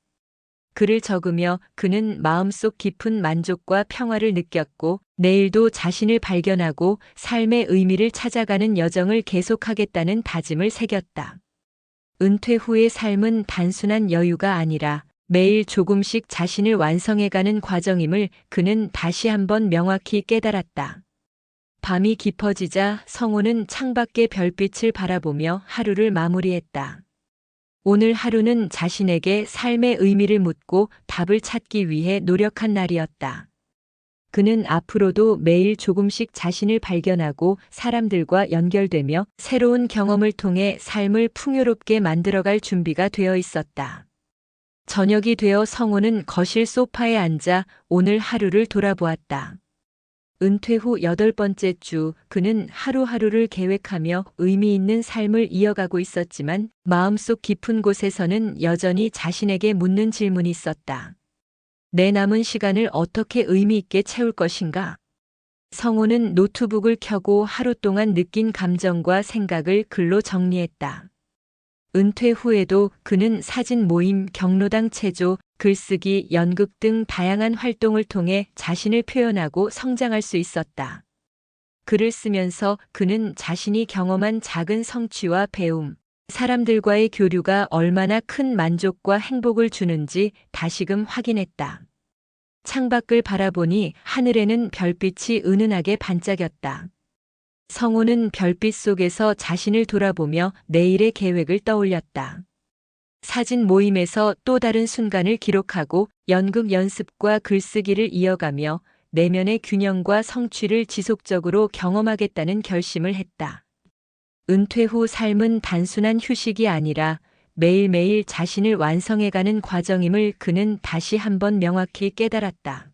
Speaker 1: 글을 적으며 그는 마음속 깊은 만족과 평화를 느꼈고 내일도 자신을 발견하고 삶의 의미를 찾아가는 여정을 계속하겠다는 다짐을 새겼다. 은퇴 후의 삶은 단순한 여유가 아니라 매일 조금씩 자신을 완성해가는 과정임을 그는 다시 한번 명확히 깨달았다. 밤이 깊어지자 성우는 창밖의 별빛을 바라보며 하루를 마무리했다. 오늘 하루는 자신에게 삶의 의미를 묻고 답을 찾기 위해 노력한 날이었다. 그는 앞으로도 매일 조금씩 자신을 발견하고 사람들과 연결되며 새로운 경험을 통해 삶을 풍요롭게 만들어갈 준비가 되어 있었다. 저녁이 되어 성우는 거실 소파에 앉아 오늘 하루를 돌아보았다. 은퇴 후 8번째 주, 그는 하루하루를 계획하며 의미 있는 삶을 이어가고 있었지만 마음속 깊은 곳에서는 여전히 자신에게 묻는 질문이 있었다. 내 남은 시간을 어떻게 의미 있게 채울 것인가? 성우는 노트북을 켜고 하루 동안 느낀 감정과 생각을 글로 정리했다. 은퇴 후에도 그는 사진 모임, 경로당 체조, 글쓰기, 연극 등 다양한 활동을 통해 자신을 표현하고 성장할 수 있었다. 글을 쓰면서 그는 자신이 경험한 작은 성취와 배움, 사람들과의 교류가 얼마나 큰 만족과 행복을 주는지 다시금 확인했다. 창밖을 바라보니 하늘에는 별빛이 은은하게 반짝였다. 성우는 별빛 속에서 자신을 돌아보며 내일의 계획을 떠올렸다. 사진 모임에서 또 다른 순간을 기록하고 연극 연습과 글쓰기를 이어가며 내면의 균형과 성취를 지속적으로 경험하겠다는 결심을 했다. 은퇴 후 삶은 단순한 휴식이 아니라 매일매일 자신을 완성해가는 과정임을 그는 다시 한번 명확히 깨달았다.